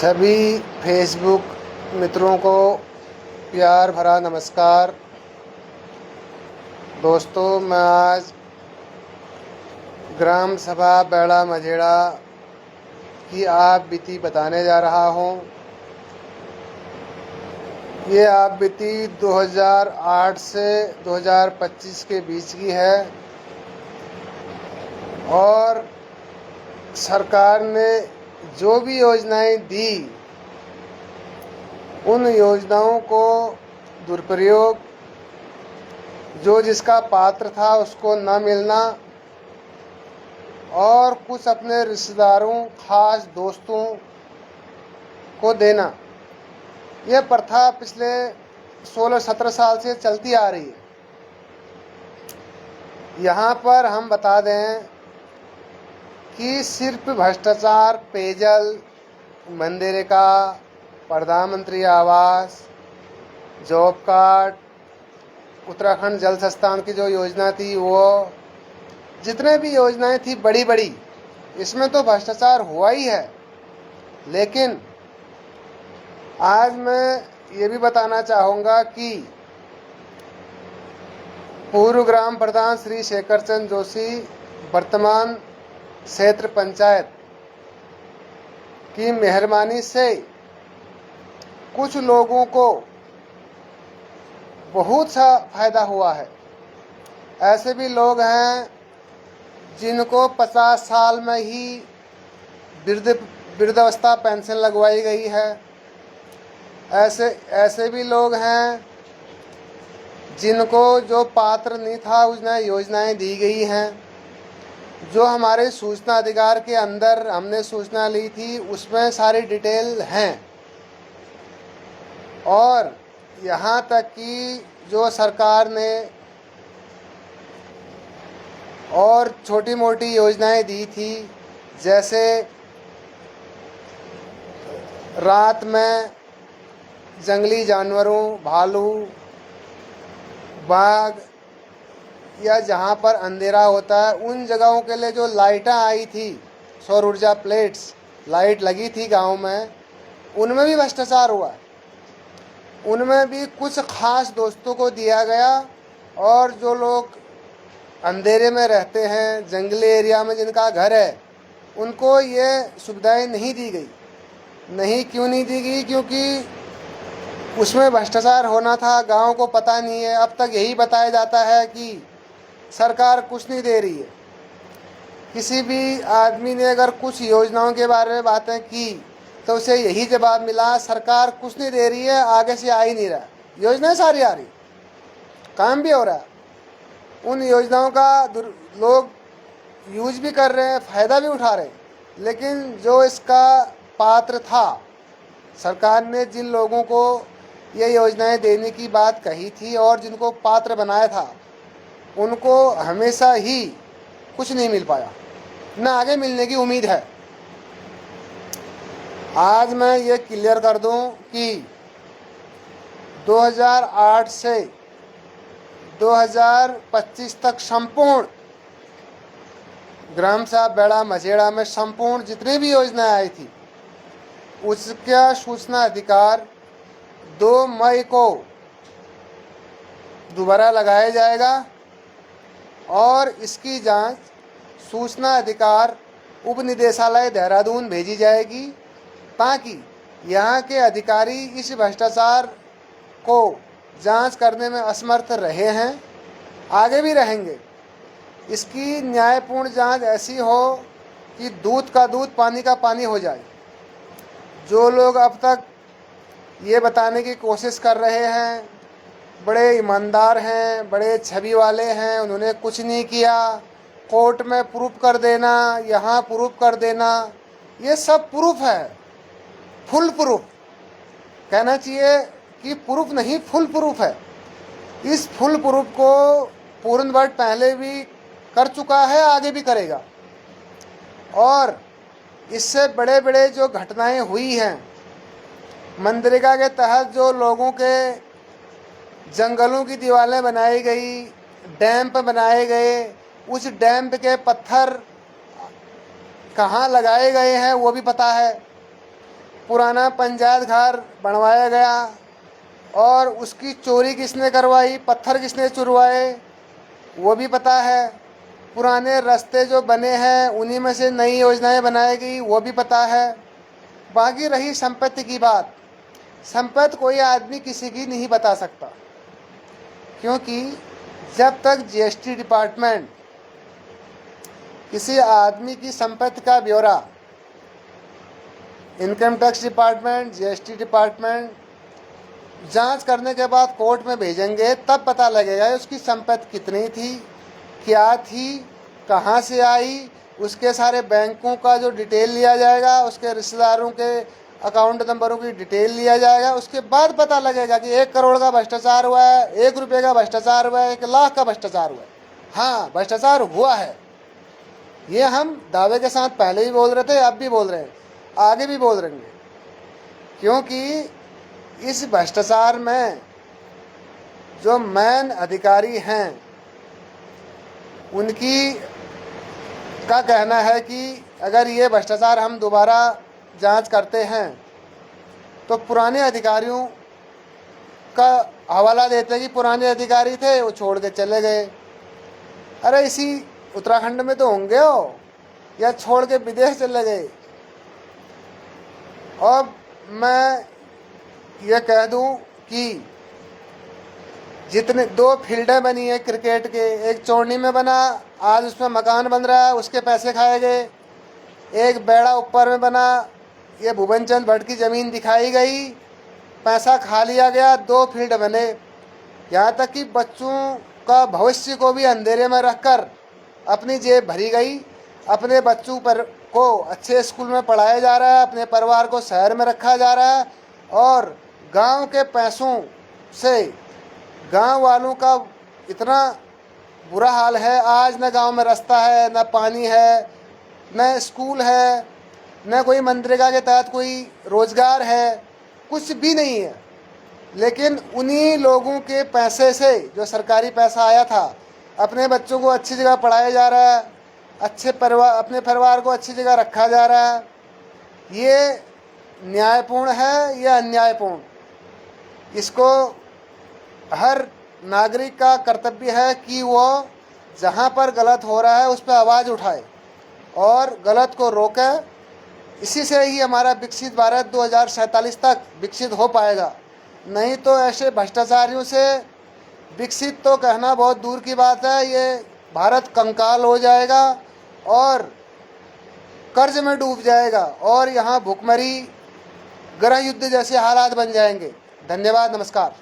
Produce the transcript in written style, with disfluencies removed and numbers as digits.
सभी फेसबुक मित्रों को प्यार भरा नमस्कार। दोस्तों, मैं आज ग्राम सभा बेड़ा मझेड़ा की आप बीती बताने जा रहा हूँ। ये आप बीती 2008 से 2025 के बीच की है और सरकार ने जो भी योजनाएं दी उन योजनाओं को दुरुपयोग, जो जिसका पात्र था उसको न मिलना और कुछ अपने रिश्तेदारों, खास दोस्तों को देना, यह प्रथा पिछले 16-17 साल से चलती आ रही है। यहाँ पर हम बता दें कि सिर्फ भ्रष्टाचार, पेयजल, मनरेगा, प्रधानमंत्री आवास, जॉब कार्ड, उत्तराखंड जल संस्थान की जो योजना थी, वो जितने भी योजनाएं थी बड़ी बड़ी, इसमें तो भ्रष्टाचार हुआ ही है। लेकिन आज मैं ये भी बताना चाहूँगा कि पूर्व ग्राम प्रधान श्री शेखर चंद जोशी वर्तमान क्षेत्र पंचायत की मेहरबानी से कुछ लोगों को बहुत सा फायदा हुआ है। ऐसे भी लोग हैं जिनको 50 साल में ही वृद्धावस्था पेंशन लगवाई गई है। ऐसे भी लोग हैं जिनको जो पात्र नहीं था उसने योजनाएं दी गई हैं। जो हमारे सूचना अधिकार के अंदर हमने सूचना ली थी उसमें सारी डिटेल हैं। और यहाँ तक कि जो सरकार ने और छोटी मोटी योजनाएं दी थी, जैसे रात में जंगली जानवरों, भालू, बाघ या जहाँ पर अंधेरा होता है उन जगहों के लिए जो लाइटें आई थी, सौर ऊर्जा प्लेट्स लाइट लगी थी गांव में, उनमें भी भ्रष्टाचार हुआ। उनमें भी कुछ खास दोस्तों को दिया गया और जो लोग अंधेरे में रहते हैं, जंगली एरिया में जिनका घर है, उनको ये सुविधाएं नहीं दी गई। क्यों नहीं दी गई? क्योंकि उसमें भ्रष्टाचार होना था, गांव को पता नहीं है। अब तक यही बताया जाता है कि सरकार कुछ नहीं दे रही है। किसी भी आदमी ने अगर कुछ योजनाओं के बारे में बातें की तो उसे यही जवाब मिला, सरकार कुछ नहीं दे रही है, आगे से आ ही नहीं रहा। योजनाएं सारी आ रही, काम भी हो रहा है, उन योजनाओं का लोग यूज भी कर रहे हैं, फ़ायदा भी उठा रहे हैं। लेकिन जो इसका पात्र था, सरकार ने जिन लोगों को ये योजनाएं देने की बात कही थी और जिनको पात्र बनाया था, उनको हमेशा ही कुछ नहीं मिल पाया, न आगे मिलने की उम्मीद है। आज मैं ये क्लियर कर दूं कि 2008 से 2025 तक संपूर्ण ग्राम सभा बेड़ा मझेड़ा में संपूर्ण जितनी भी योजनाएं आई थी उसका सूचना अधिकार 2 मई को दोबारा लगाया जाएगा और इसकी जांच सूचना अधिकार उप निदेशालय देहरादून भेजी जाएगी, ताकि यहाँ के अधिकारी इस भ्रष्टाचार को जांच करने में असमर्थ रहे हैं, आगे भी रहेंगे। इसकी न्यायपूर्ण जांच ऐसी हो कि दूध का दूध, पानी का पानी हो जाए। जो लोग अब तक ये बताने की कोशिश कर रहे हैं बड़े ईमानदार हैं, बड़े छवि वाले हैं, उन्होंने कुछ नहीं किया, कोर्ट में प्रूफ कर देना, यहाँ प्रूफ कर देना, ये सब प्रूफ है, फुल प्रूफ। कहना चाहिए कि प्रूफ नहीं, फुल प्रूफ है। इस फुल प्रूफ को पूर्ण भट्ट पहले भी कर चुका है, आगे भी करेगा। और इससे बड़े बड़े जो घटनाएं हुई हैं, मनरेगा के तहत जो लोगों के जंगलों की दीवारें बनाई गई, डैम्प बनाए गए, उस डैम्प के पत्थर कहाँ लगाए गए हैं वो भी पता है। पुराना पंचायत घर बनवाया गया और उसकी चोरी किसने करवाई, पत्थर किसने चुरवाए वो भी पता है। पुराने रास्ते जो बने हैं उन्हीं में से नई योजनाएं बनाई गई वो भी पता है। बाकी रही संपत्ति की बात, संपत्ति कोई आदमी किसी की नहीं बता सकता, क्योंकि जब तक जीएसटी डिपार्टमेंट किसी आदमी की संपत्ति का ब्यौरा income tax department, GST department जांच करने के बाद कोर्ट में भेजेंगे, तब पता लगेगा उसकी संपत्ति कितनी थी, क्या थी, कहाँ से आई। उसके सारे बैंकों का जो डिटेल लिया जाएगा, उसके रिश्तेदारों के अकाउंट नंबरों की डिटेल लिया जाएगा। उसके बाद पता लगेगा कि 1 करोड़ का भ्रष्टाचार हुआ है, 1 रुपये का भ्रष्टाचार हुआ है, 1 लाख का भ्रष्टाचार हुआ है। हाँ, भ्रष्टाचार हुआ है, ये हम दावे के साथ पहले भी बोल रहे थे, अब भी बोल रहे हैं, आगे भी बोल रहेंगे, क्योंकि इस भ्रष्टाचार में जो मेन अधिकारी हैं उनकी का कहना है कि अगर ये भ्रष्टाचार हम दोबारा जांच करते हैं तो पुराने अधिकारियों का हवाला देते कि पुराने अधिकारी थे वो छोड़ के चले गए। अरे इसी उत्तराखंड में तो होंगे हो, या छोड़ के विदेश चले गए। और मैं ये कह दूं कि जितने 2 फील्डें बनी है क्रिकेट के, एक चौड़ी में बना, आज उसमें मकान बन रहा है, उसके पैसे खाए गए। एक बेड़ा ऊपर में बना, ये भुवन चंद भट्ट की ज़मीन दिखाई गई, पैसा खा लिया गया। 2 फील्ड बने, यहाँ तक कि बच्चों का भविष्य को भी अंधेरे में रखकर अपनी जेब भरी गई। अपने बच्चों पर को अच्छे स्कूल में पढ़ाया जा रहा है, अपने परिवार को शहर में रखा जा रहा है, और गांव के पैसों से गांव वालों का इतना बुरा हाल है। आज न गांव में रास्ता है, न पानी है, न स्कूल है, न कोई मनरेगा के तहत कोई रोज़गार है, कुछ भी नहीं है। लेकिन उन्हीं लोगों के पैसे से, जो सरकारी पैसा आया था, अपने बच्चों को अच्छी जगह पढ़ाया जा रहा है, अपने परिवार को अच्छी जगह रखा जा रहा है। ये न्यायपूर्ण है या अन्यायपूर्ण? इसको हर नागरिक का कर्तव्य है कि वो जहाँ पर गलत हो रहा है उस पर आवाज़ उठाए और गलत को रोके। इसी से ही हमारा विकसित भारत 2047 तक विकसित हो पाएगा। नहीं तो ऐसे भ्रष्टाचारियों से विकसित तो कहना बहुत दूर की बात है, ये भारत कंकाल हो जाएगा और कर्ज में डूब जाएगा, और यहाँ भुखमरी, गृह युद्ध जैसे हालात बन जाएंगे। धन्यवाद, नमस्कार।